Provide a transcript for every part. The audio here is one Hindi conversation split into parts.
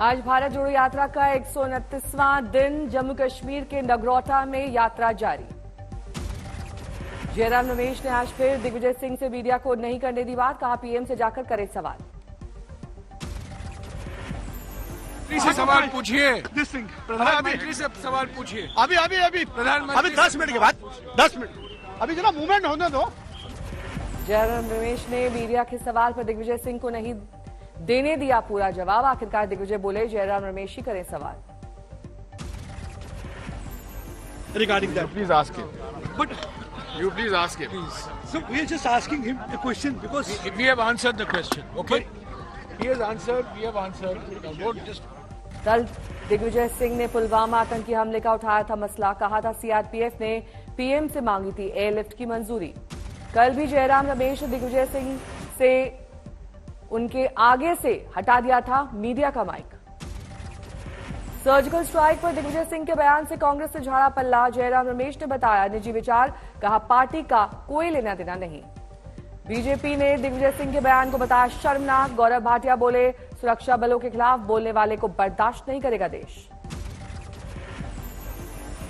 आज भारत जोड़ो यात्रा का 129वां दिन। जम्मू कश्मीर के नगरोटा में यात्रा जारी। जयराम रमेश ने आज फिर दिग्विजय सिंह से मीडिया को नहीं करने दी बात, कहा पीएम से जाकर करें सवाल। से सवाल पूछिए, प्रधानमंत्री से सवाल पूछिए। अभी प्रधानमंत्री 10 मिनट के बाद 10 मिनट अभी जरा मूवमेंट होने दो। जयराम रमेश ने मीडिया के सवाल पर दिग्विजय सिंह को नहीं देने दिया पूरा जवाब। आखिरकार दिग्विजय बोले जयराम रमेश ही करें सवाल। Regarding that, please ask him. but You please ask him. please, so we are just asking him a question because We have answered the question. Okay. He has answered. We have answered. Now don't just. कल दिग्विजय सिंह ने पुलवामा आतंकी हमले का उठाया था मसला, कहा था सीआरपीएफ ने पीएम से मांगी थी एयरलिफ्ट की मंजूरी। कल भी जयराम रमेश दिग्विजय सिंह से उनके आगे से हटा दिया था मीडिया का माइक। सर्जिकल स्ट्राइक पर दिग्विजय सिंह के बयान से कांग्रेस से झाड़ा पल्ला। जयराम रमेश ने बताया निजी विचार, कहा पार्टी का कोई लेना देना नहीं। बीजेपी ने दिग्विजय सिंह के बयान को बताया शर्मनाक। गौरव भाटिया बोले सुरक्षा बलों के खिलाफ बोलने वाले को बर्दाश्त नहीं करेगा देश।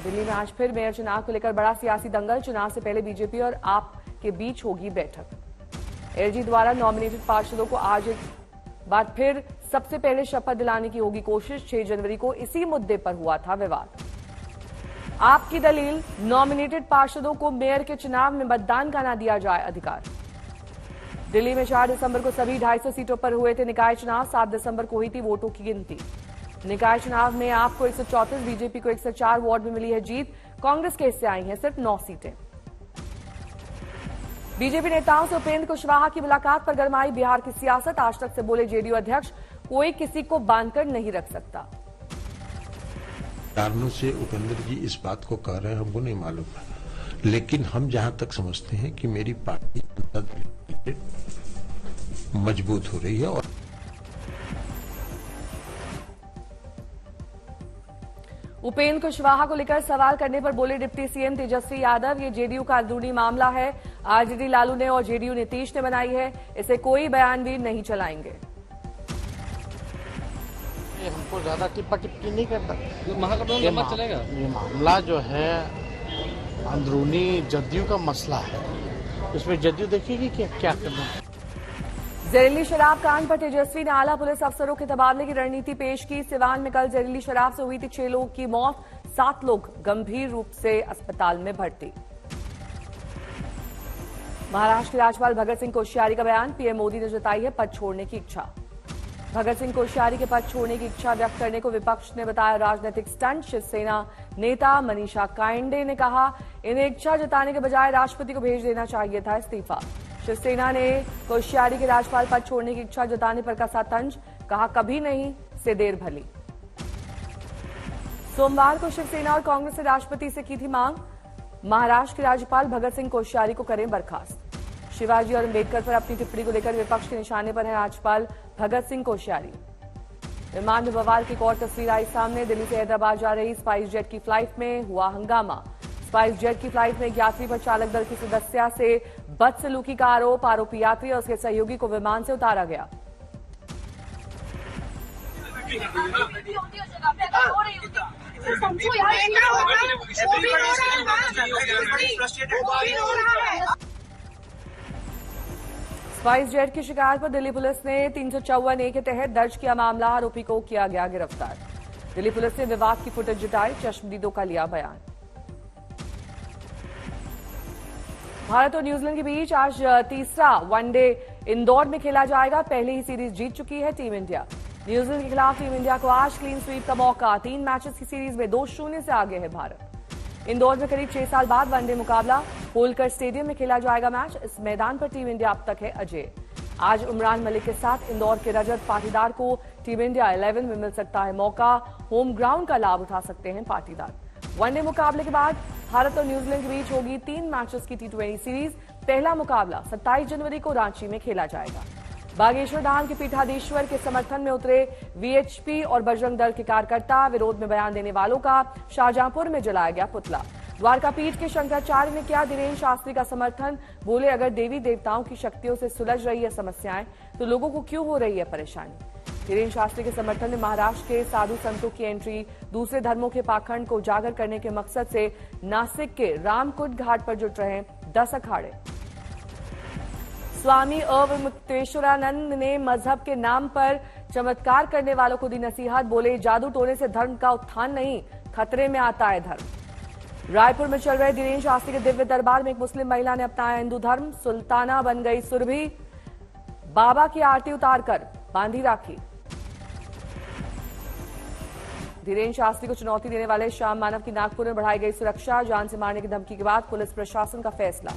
दिल्ली में आज फिर मेयर चुनाव को लेकर बड़ा सियासी दंगल। चुनाव से पहले बीजेपी और आप के बीच होगी बैठक। एलजी द्वारा नॉमिनेटेड पार्षदों को आज एक बार फिर सबसे पहले शपथ दिलाने की होगी कोशिश। 6 जनवरी को इसी मुद्दे पर हुआ था विवाद। आपकी दलील, नॉमिनेटेड पार्षदों को मेयर के चुनाव में मतदान का न दिया जाए अधिकार। दिल्ली में 4 दिसंबर को सभी 250 सीटों पर हुए थे निकाय चुनाव। 7 दिसंबर को हुई थी वोटों की गिनती। निकाय चुनाव में आपको 134, बीजेपी को 104 वार्ड में मिली है जीत। कांग्रेस के हिस्से आई हैं सिर्फ 9 सीटें। बीजेपी नेताओं से उपेंद्र कुशवाहा की मुलाकात पर गरमाई बिहार की सियासत। आज तक से बोले जेडीयू अध्यक्ष, कोई किसी को बांधकर नहीं रख सकता। कारणों से उपेंद्र जी इस बात को कह रहे हैं हमको नहीं मालूम है, लेकिन हम जहां तक समझते हैं कि मेरी पार्टी जनता दल मजबूत हो रही है। और उपेंद्र कुशवाहा को लेकर सवाल करने पर बोले डिप्टी सीएम तेजस्वी यादव, ये जेडीयू का अंदरूनी मामला है। आरजेडी लालू ने और जेडीयू नीतीश ने बनाई है, इसे कोई बयान भी नहीं चलाएंगे। हमको ज्यादा टिप्पा टिप्पणी नहीं करता। महागठबंधन लंबा चलेगा। ये मामला जो है अंदरूनी जदयू का मसला है, उसमें जदयू देखेगी कि क्या करना है। जहरीली शराब कांड पर तेजस्वी ने आला पुलिस अफसरों के तबादले की रणनीति पेश की। सिवान में कल जहरीली शराब से हुई थी 6 लोगों की मौत, 7 लोग गंभीर रूप से अस्पताल में भर्ती। महाराष्ट्र के राज्यपाल भगत सिंह कोश्यारी का बयान, पीएम मोदी ने जताई है पद छोड़ने की इच्छा। भगत सिंह कोश्यारी के पद छोड़ने की इच्छा व्यक्त करने को विपक्ष ने बताया राजनीतिक स्टंट। शिवसेना नेता मनीषा कांडे ने कहा इन्हें इच्छा जताने के बजाय राष्ट्रपति को भेज देना चाहिए था इस्तीफा। शिवसेना ने कोश्यारी के राज्यपाल पद छोड़ने की इच्छा जताने पर कसा तंज, कहा कभी नहीं से देर भली। सोमवार को शिवसेना और कांग्रेस ने राष्ट्रपति से की थी मांग, महाराष्ट्र के राज्यपाल भगत सिंह कोश्यारी को करें बर्खास्त। शिवाजी और अम्बेडकर पर अपनी टिप्पणी को लेकर विपक्ष के निशाने पर है राज्यपाल भगत सिंह कोश्यारी। विमान में बवाल की एक और तस्वीर आई सामने। दिल्ली से हैदराबाद जा रही स्पाइस जेट की फ्लाइट में हुआ हंगामा। स्पाइस जेट की फ्लाइट में एक यात्री पर चालक दल की सदस्या से बदसलूकी का आरोप। आरोपी यात्री और उसके सहयोगी को विमान से उतारा गया। स्पाइस जेट की शिकायत पर दिल्ली पुलिस ने 354A के तहत दर्ज किया मामला। आरोपी को किया गया गिरफ्तार। दिल्ली पुलिस ने विवाद की फुटेज जुटाई, चश्मदीदों का लिया बयान। भारत और न्यूजीलैंड के बीच आज तीसरा वनडे इंदौर में खेला जाएगा। पहले ही सीरीज जीत चुकी है टीम इंडिया। न्यूजीलैंड के खिलाफ टीम इंडिया को आज क्लीन स्वीप का मौका। 3 मैचेस की सीरीज में 2-0 से आगे है भारत। इंदौर में करीब 6 साल बाद वनडे मुकाबला। होलकर स्टेडियम में खेला जाएगा मैच। इस मैदान पर टीम इंडिया अब तक है अजय। आज उमरान मलिक के साथ इंदौर के रजत पाटीदार को टीम इंडिया 11 में मिल सकता है मौका। होम ग्राउंड का लाभ उठा सकते हैं पाटीदार। वनडे मुकाबले के बाद भारत और न्यूजीलैंड के बीच होगी 3 मैचेस की T20 सीरीज। पहला मुकाबला 27 जनवरी को रांची में खेला जाएगा। बागेश्वर धाम के पीठाधीश्वर के समर्थन में उतरे वीएचपी और बजरंग दल के कार्यकर्ता। विरोध में बयान देने वालों का शाहजहांपुर में जलाया गया पुतला। द्वारका पीठ के शंकराचार्य ने किया धीरेन्द्र शास्त्री का समर्थन। बोले अगर देवी देवताओं की शक्तियों से सुलझ रही है समस्याएं तो लोगों को क्यों हो रही है परेशानी। धीरेन्द्र शास्त्री के समर्थन में महाराष्ट्र के साधु संतों की एंट्री। दूसरे धर्मों के पाखंड को उजागर करने के मकसद से नासिक के रामकुंड घाट पर जुट रहे 10 अखाड़े। स्वामी अवमुक्तेश्वरानंद ने मजहब के नाम पर चमत्कार करने वालों को दी नसीहत। बोले, जादू टोने से धर्म का उत्थान नहीं, खतरे में आता है धर्म। रायपुर में चल रहे धीरेन्द्र शास्त्री के दिव्य दरबार में एक मुस्लिम महिला ने अपनाया हिंदू धर्म। सुल्ताना बन गई सुरभि, बाबा की आरती उतारकर बांधी राखी। धीरेन्द्र शास्त्री को चुनौती देने वाले श्याम मानव की नागपुर में बढ़ाई गई सुरक्षा। जान से मारने की धमकी के बाद पुलिस प्रशासन का फैसला।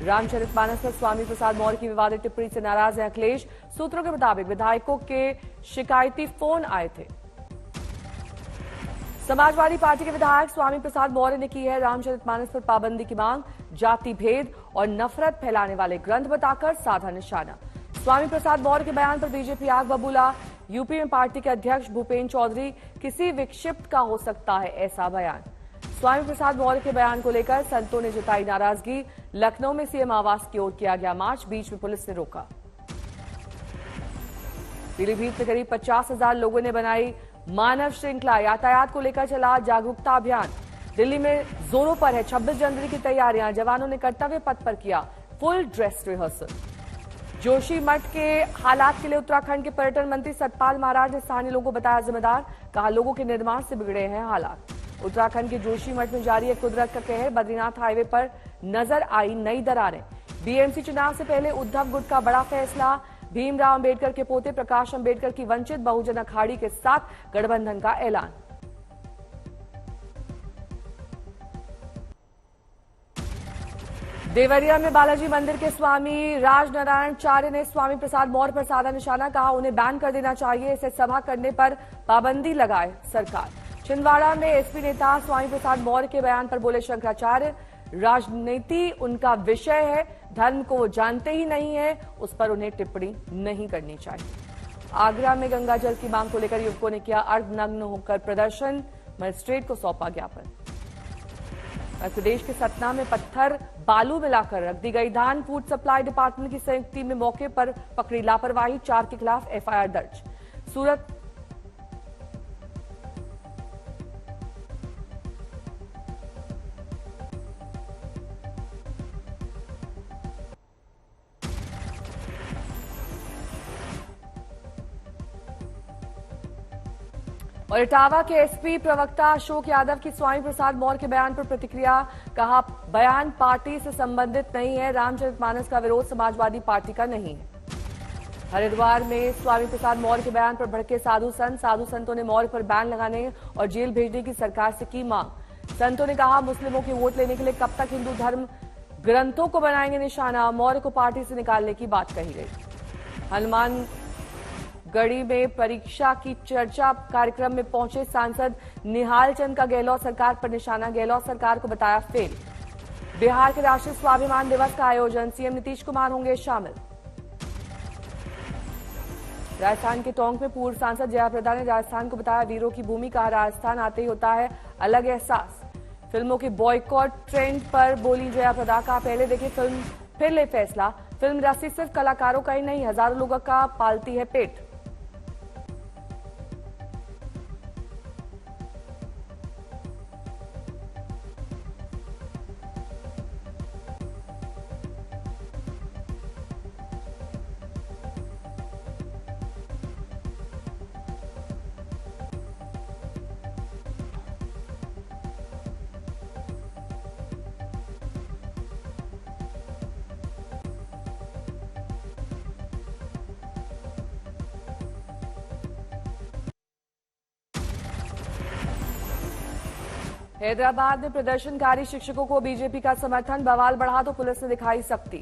रामचरितमानस पर स्वामी प्रसाद मौर्य की विवादित टिप्पणी से नाराज हैं अखिलेश। सूत्रों के मुताबिक विधायकों के शिकायती फोन आए थे। समाजवादी पार्टी के विधायक स्वामी प्रसाद मौर्य ने की है रामचरितमानस पर पाबंदी की मांग। जाति भेद और नफरत फैलाने वाले ग्रंथ बताकर साधा निशाना। स्वामी प्रसाद मौर्य के बयान पर बीजेपी आग बबूला। यूपी में पार्टी के अध्यक्ष भूपेन्द्र चौधरी, किसी विक्षिप्त का हो सकता है ऐसा बयान। स्वामी प्रसाद मौर्य के बयान को लेकर संतों ने जताई नाराजगी। लखनऊ में सीएम आवास की ओर किया गया मार्च, बीच में पुलिस ने रोका। पीलीभीत में करीब 50,000 लोगों ने बनाई मानव श्रृंखला। यातायात को लेकर चला जागरूकता अभियान। दिल्ली में जोरों पर है 26 जनवरी की तैयारियां। जवानों ने कर्तव्य पथ पर किया फुल ड्रेस रिहर्सल। जोशी मठ के हालात के लिए उत्तराखंड के पर्यटन मंत्री सतपाल महाराज ने स्थानीय लोगों को बताया जिम्मेदार। कहा, लोगों के निर्माण से बिगड़े हैं हालात। उत्तराखंड के जोशी मठ में जारी है कुदरत का कहर। बद्रीनाथ हाईवे पर नजर आई नई दरारें। बीएमसी चुनाव से पहले उद्धव गुट का बड़ा फैसला। भीमराव अंबेडकर के पोते प्रकाश अंबेडकर की वंचित बहुजन अखाड़ी के साथ गठबंधन का ऐलान। देवरिया में बालाजी मंदिर के स्वामी राजनारायणाचार्य ने स्वामी प्रसाद मौर्य पर साधा निशाना। कहा, उन्हें बैन कर देना चाहिए। इसे सभा करने पर पाबंदी लगाए सरकार। छिंदवाड़ा में एसपी नेता स्वामी प्रसाद मौर्य के बयान पर बोले शंकराचार्य, राजनीति उनका विषय है, धर्म को वो जानते ही नहीं है, उस पर उन्हें टिप्पणी नहीं करनी चाहिए। आगरा में गंगा जल की मांग को लेकर युवकों ने किया अर्धनग्न होकर प्रदर्शन। मजिस्ट्रेट को सौंपा ज्ञापन। मध्य प्रदेश के सतना में पत्थर बालू मिलाकर रख दी गई धान। फूड सप्लाई डिपार्टमेंट की संयुक्त टीम ने मौके पर पकड़ी लापरवाही। 4 के खिलाफ एफआईआर दर्ज। सूरत और इटावा के एसपी प्रवक्ता अशोक यादव की स्वामी प्रसाद मौर्य के बयान पर प्रतिक्रिया। कहा, बयान पार्टी से संबंधित नहीं है। रामचरितमानस का विरोध समाजवादी पार्टी का नहीं है। हरिद्वार में स्वामी प्रसाद मौर्य के बयान पर भड़के साधु संतों ने मौर्य पर बैन लगाने और जेल भेजने की सरकार से की मांग। संतों ने कहा, मुस्लिमों के वोट लेने के लिए कब तक हिंदू धर्म ग्रंथों को बनाएंगे निशाना। मौर्य को पार्टी से निकालने की बात कही गई। हनुमान गढ़ी में परीक्षा की चर्चा कार्यक्रम में पहुंचे सांसद निहाल चंद का गहलोत सरकार पर निशाना। गहलोत सरकार को बताया फेल। बिहार के राष्ट्रीय स्वाभिमान दिवस का आयोजन, सीएम नीतीश कुमार होंगे शामिल। राजस्थान के टोंक में पूर्व सांसद जयाप्रदा ने राजस्थान को बताया वीरों की भूमि। कहा, राजस्थान आते ही होता है अलग एहसास। फिल्मों के बॉयकॉट ट्रेंड पर बोली जयाप्रदा। का पहले देखिए फिल्म फिर ले फैसला। फिल्म इंडस्ट्री सिर्फ कलाकारों का ही नहीं, हजारों लोगों का पालती है पेट। हैदराबाद में प्रदर्शनकारी शिक्षकों को बीजेपी का समर्थन। बवाल बढ़ा तो पुलिस ने दिखाई सख्ती।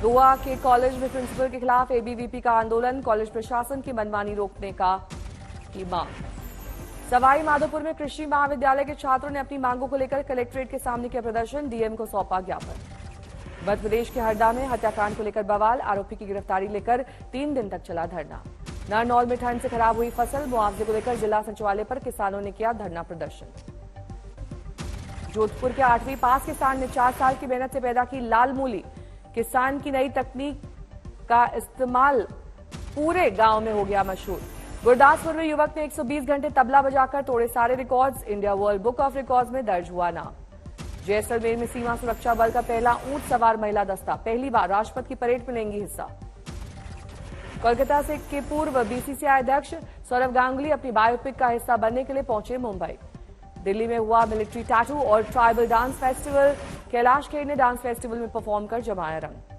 गोवा के कॉलेज में प्रिंसिपल के खिलाफ एबीवीपी का आंदोलन। कॉलेज प्रशासन की मनमानी रोकने की मांग। सवाई माधोपुर में कृषि महाविद्यालय के छात्रों ने अपनी मांगों को लेकर कलेक्ट्रेट के सामने किया प्रदर्शन। डीएम को सौंपा ज्ञापन। मध्य प्रदेश के हरदा में हत्याकांड को लेकर बवाल। आरोपी की गिरफ्तारी लेकर 3 दिन तक चला धरना। नारनौल में ठंड से खराब हुई फसल। मुआवजे को लेकर जिला सचिवालय पर किसानों ने किया धरना प्रदर्शन। जोधपुर के 8वीं पास किसान ने 4 साल की मेहनत से पैदा की लाल मूली। किसान की नई तकनीक का इस्तेमाल पूरे गांव में हो गया मशहूर। गुरदासपुर में युवक ने 120 घंटे तबला बजाकर तोड़े सारे records, India world book of records में दर्ज हुआ नाम। जैसलमेर में सीमा सुरक्षा बल का पहला ऊंट सवार महिला दस्ता पहली बार राष्ट्रपति की परेड में लेंगी हिस्सा। कोलकाता से के पूर्व बीसीसीआई अध्यक्ष सौरव गांगुली अपनी बायोपिक का हिस्सा बनने के लिए पहुंचे मुंबई। दिल्ली में हुआ मिलिट्री टैटू और tribal dance festival. Kailash Kher ने डांस फेस्टिवल में परफॉर्म कर जमाया रंग।